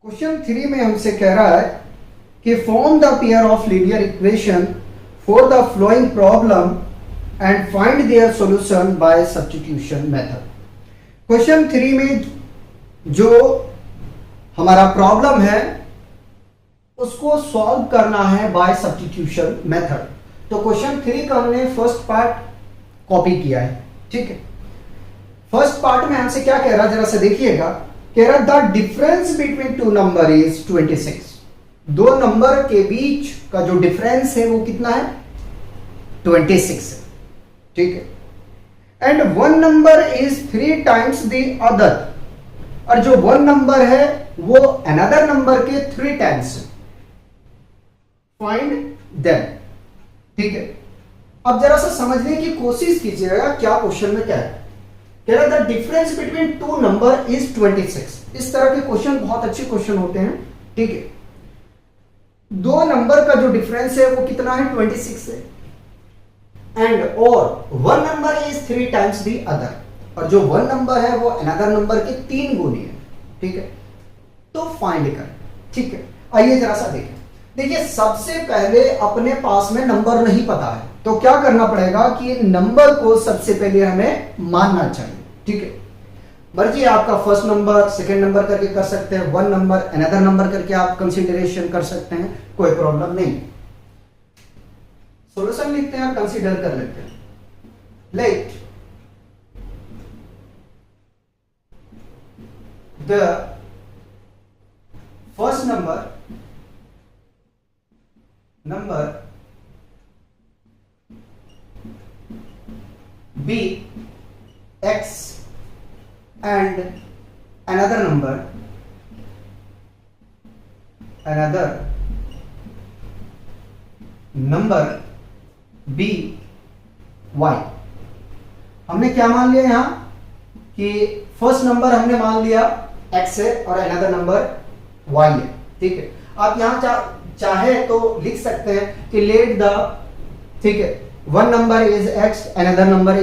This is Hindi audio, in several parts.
क्वेश्चन 3 में हमसे कह रहा है कि form the pair of linear equation for the flowing problem and find their solution bye substitution method. Question 3 में जो हमारा प्रॉब्लम है उसको सॉल्व करना है बाय सब्स्टिट्यूशन मेथड। तो क्वेश्चन 3 का हमने फर्स्ट पार्ट कॉपी किया है, ठीक है। फर्स्ट पार्ट में हमसे क्या कह रहा है, जरा से देखिएगा। कह रहा the difference between two number is 26। दो नंबर के बीच का जो डिफरेंस है वो कितना है, 26 है, ठीक है। And one number is 3 times the other, और जो वन नंबर है वो अनदर नंबर के 3 टाइम्स है। फाइंड देम, ठीक है। अब जरा सा समझने की कोशिश कीजिएगा क्या क्वेश्चन में क्या है। कह रहा the difference between two number is 26। इस तरह के क्वेश्चन बहुत अच्छे क्वेश्चन होते हैं, ठीक है। दो नंबर का जो डिफरेंस है वो कितना है, 26 है। एंड और one number is 3 times the other, और जो वन नंबर है वो अनदर नंबर के 3 गुनी है, ठीक है। तो फाइंड कर, ठीक है। आइए जरा सा देखें। देखिए सबसे पहले अपने पास में नंबर नहीं पता है तो क्या करना पड़ेगा कि नंबर को सबसे पहले हमें मानना चाहिए, ठीक है। मर्जी आपका फर्स्ट नंबर सेकंड नंबर करके कर सकते हैं, वन नंबर अनदर नंबर करके आप कंसीडरेशन कर सकते हैं, कोई प्रॉब्लम नहीं। सॉल्यूशन लिखते हैं और कंसीडर कर लेते हैं। Let the first number be x and another number be y। हमने क्या मान लिया यहां कि फर्स्ट नंबर हमने मान लिया x है और अनदर नंबर y है, ठीक है। आप यहां चाहे तो लिख सकते हैं कि लेट द, ठीक है, one number is x, another number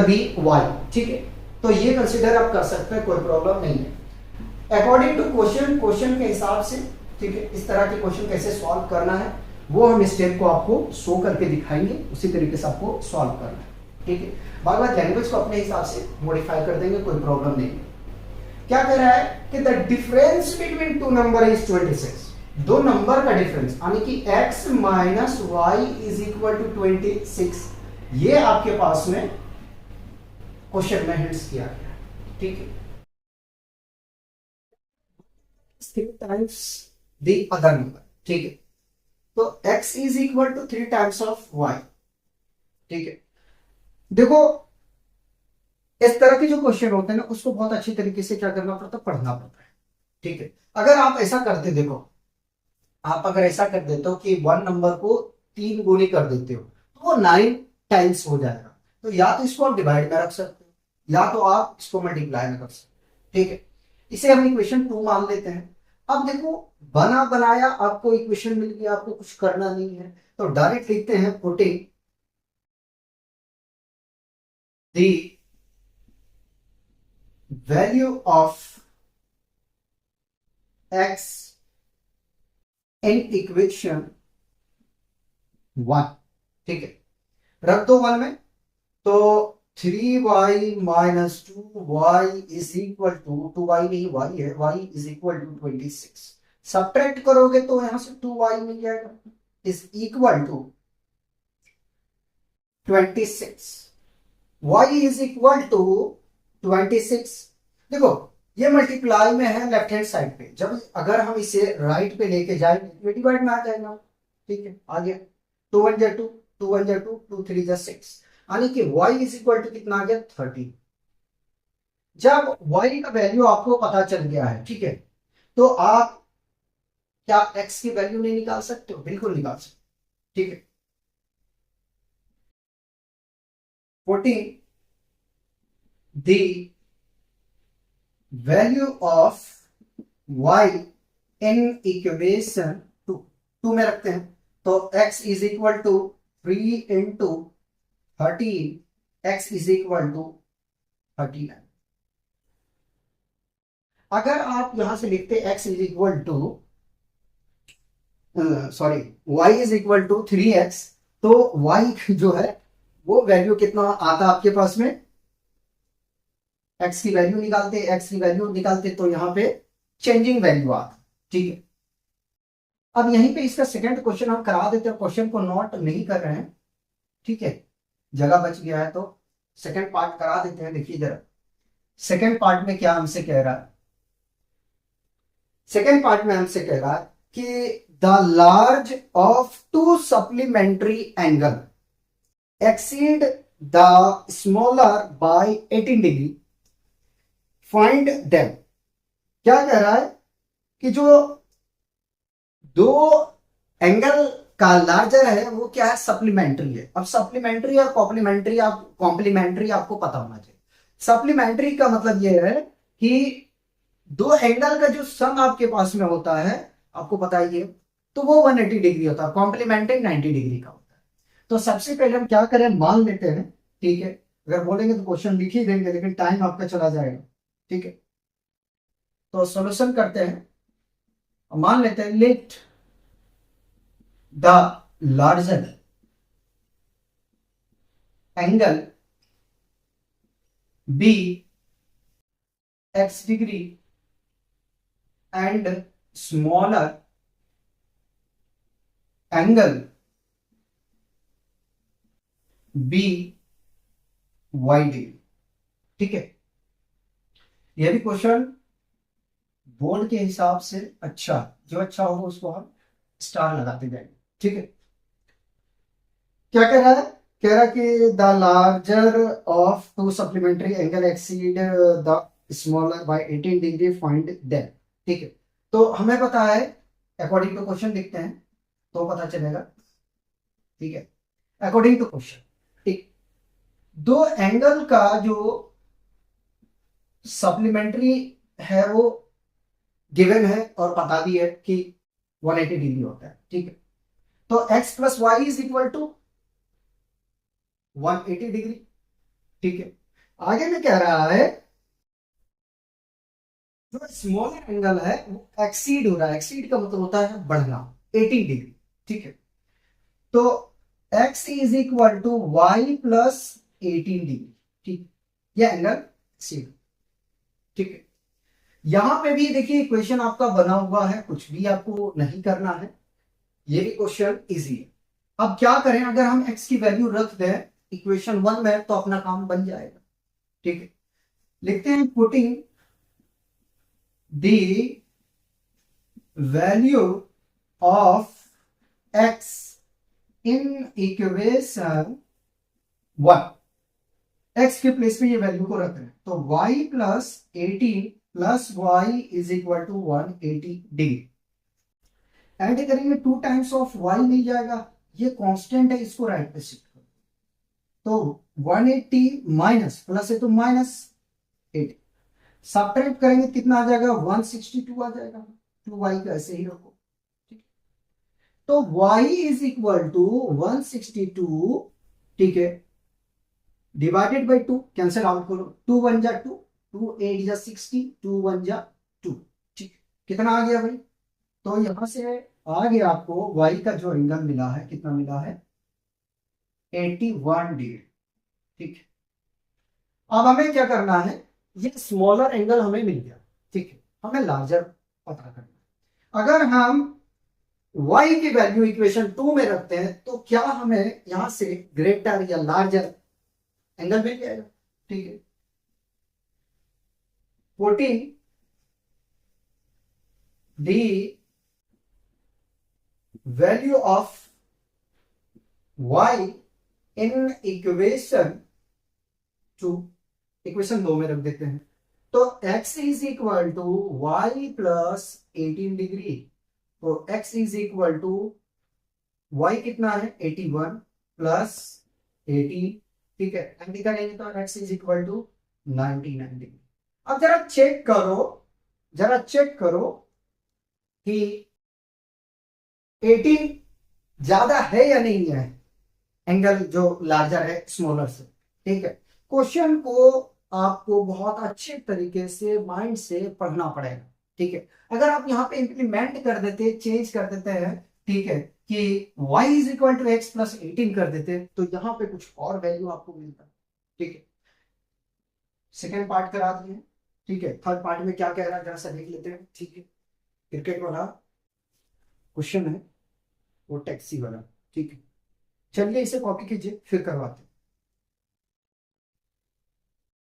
be y, ठीक है। तो ये कंसीडर आप कर सकते हैं, कोई प्रॉब्लम नहीं है। अकॉर्डिंग टू क्वेश्चन के हिसाब से, ठीक है, इस तरह के क्वेश्चन कैसे सॉल्व करना है वो हम स्टेप को आपको शो करके दिखाएंगे, उसी तरीके से आपको सॉल्व करना है, ठीक है। बाद में लैंग्वेज को अपने हिसाब से मॉडिफाई कर देंगे, कोई प्रॉब्लम नहीं है। क्या कह रहा है कि the difference between two number is 26। दो नंबर का डिफरेंस यानी कि x minus y is equal to 26, ये आपके पास में क्वेश्चन में हिंट्स किया गया, ठीक है। 3 टाइम्स द अदर नंबर, ठीक है। तो x is equal to 3 times of y, ठीक है। देखो इस तरह के जो क्वेश्चन होते हैं ना उसको बहुत अच्छी तरीके से क्या करना पड़ता है, पढ़ना पड़ता है, ठीक है। अगर आप ऐसा करते, देखो आप अगर ऐसा कर देते हो कि वन नंबर को 3 गुनी कर देते हो तो वो 9 टाइम्स हो जाएगा। तो या तो इसको आप डिवाइड में रख सकते हो या तो आप इसको मल्टीप्लाई में कर सकते हो, ठीक है। इसे हम इक्वेशन 2 मान लेते हैं। अब देखो बना बनाया आपको इक्वेशन मिल गया, आपको कुछ करना नहीं है तो डायरेक्ट लिखते हैं putting the value of x in equation 1, ठीक है। रख दो 1 में, तो 3y minus 2y is equal to 2y नहीं y है, y is equal to 26। Subtract करोगे तो यहां से 2y मिल जाएगा, is equal to 26। y is equal to 26। देखो ये मल्टीप्लाई में है लेफ्ट हैंड साइड पे, जब अगर हम इसे राइट पे लेके जाएंगे तो डिवाइड में आ जाएगा, ठीक है। आगे 2 1 जा 2, 2 1 जा 2, 2 3 जा 6, यानी कि y इज इक्वल टू कितना आ गया, 30। जब y का वैल्यू आपको पता चल गया है, ठीक है, तो आप क्या x की वैल्यू नहीं निकाल सकते हो, बिल्कुल निकाल सकते, ठीक है। 14 the value of y in equation 2 में रखते हैं तो x is equal to 3 into 13, x is equal to 39। अगर आप यहां से लिखते x is equal to sorry y is equal to 3x, तो y जो है वो वैल्यू कितना आता आपके पास में, x की वैल्यू निकालते, x की वैल्यू निकालते तो यहां पे चेंजिंग वैल्यू आता। ठीक है, अब यहीं पे इसका सेकंड क्वेश्चन हम करा देते हैं, क्वेश्चन को नोट नहीं कर रहे हैं। ठीक है, जगह बच गया है तो सेकंड पार्ट करा देते हैं। देखिए जरा सेकंड पार्ट में क्या हमसे कह रहा है। सेकंड पार्ट में हमसे कह रहा है कि the large of to supplementary angle exceed the smaller by 18 degree, find them. क्या कह रहा है कि जो दो एंगल का लार्जर है वो क्या है, सप्लीमेंट्री है। अब सप्लीमेंट्री और कॉम्प्लीमेंट्री आपको पता होना चाहिए। सप्लीमेंट्री का मतलब ये है कि दो एंगल का जो सम आपके पास में होता है, आपको पता ही है, तो वो 180 डिग्री होता है, कॉम्प्लीमेंट्री 90 डिग्री का होता है। तो सबसे पहले हम क्या करें, मान लेते हैं। ठीक है, अगर बोलेंगे तो क्वेश्चन लिख ही देंगे, लेकिन टाइम आपका चला जाएगा। ठीक है, तो सॉल्यूशन करते हैं। मान लेते हैं let the larger angle be x degree and smaller angle b y degree. ठीक है, यह भी क्वेश्चन बोर्ड के हिसाब से अच्छा, जो अच्छा होगा उसको हम स्टार लगाते जाएंगे। ठीक है, क्या कह रहा है, कह रहा है कि the larger of to supplementary angle exceed the smaller by 18 degree, find that. ठीक है, तो हमें पता है, अकॉर्डिंग टू क्वेश्चन लिखते हैं तो पता चलेगा। ठीक है, अकॉर्डिंग टू क्वेश्चन, ठीक, दो एंगल का जो सप्लीमेंट्री है वो गिवन है और बता दी है कि 180 डिग्री होता है। ठीक है, तो x plus y is equal to 180 degree. ठीक है, आगे में कह रहा है जो स्मॉलर एंगल है वो एक्सीड हो रहा है, एक्सीड का मतलब होता है बढ़ना, 18 डिग्री। ठीक है, तो x is equal to y plus 18 degree. ठीक, यह एंगल एक्सीड। ठीक है, यहां पे भी देखिए इक्वेशन आपका बना हुआ है, कुछ भी आपको नहीं करना है, ये भी क्वेश्चन इजी है। अब क्या करें, अगर हम x की वैल्यू रख दें इक्वेशन 1 में तो अपना काम बन जाएगा। ठीक है, लिखते हैं putting the value of x in equation 1, x के प्लेस पे ये वैल्यू को रख रहे हैं, तो y plus 18 plus y is equal to 180 degree. Add करेंगे 2 टाइम्स ऑफ y मिल जाएगा, ये कांस्टेंट है, इसको राइट पे शिफ्ट करो, तो 180 माइनस प्लस है तो माइनस 80, सब्ट्रैक्ट करेंगे कितना आ जाएगा, 162 आ जाएगा। तो y को ऐसे ही रखो। ठीक, तो y इज इक्वल टू 162, ठीक है, डिवाइडेड बाई 2, कैंसिल आउट करो, 2 1 जा 2, 2 8 जा 60, 2 1 जा 2। ठीक, कितना आ गया भाई, तो यहां से आ गया आपको y का जो एंगल मिला है, कितना मिला है, 81 डिग्री। ठीक है, अब हमें क्या करना है, ये स्मॉलर एंगल हमें मिल गया। ठीक है, हमें लार्जर पता करना है। अगर हम y की वैल्यू इक्वेशन 2 में रखते हैं तो क्या हमें यहां से ग्रेटर या लार्जर एंगल मिल जाएगा। ठीक है, 14 the value of y in equation 2, equation 2 में रख देते हैं, तो x is equal to y plus 18 degree, तो x is equal to y कितना है 81 प्लस 18। ठीक है, एंड करेंगे तो x is equal to 99 degree. अब जरा चेक करो कि 18 ज्यादा है या नहीं है, एंगल जो लार्जर है स्मॉलर से। ठीक है, क्वेश्चन को आपको बहुत अच्छे तरीके से माइंड से पढ़ना पड़ेगा। ठीक है, अगर आप यहाँ पे इंप्लीमेंट कर देते, चेंज कर देते हैं, ठीक है, कि y is equal to x plus 18 कर देते, तो यहाँ पे कुछ और वैल्यू आपको मिलता। ठीक है, सेकेंड पार्ट करा दिए। ठीक है, थर्ड पार्ट में क्या कह रहा है जरा सा देख लेते हैं। ठीक है, क्रिकेट वाला क्वेश्चन है, वो टैक्सी वाला। ठीक है, चलिए इसे कॉपी कीजिए फिर करवाते हैं।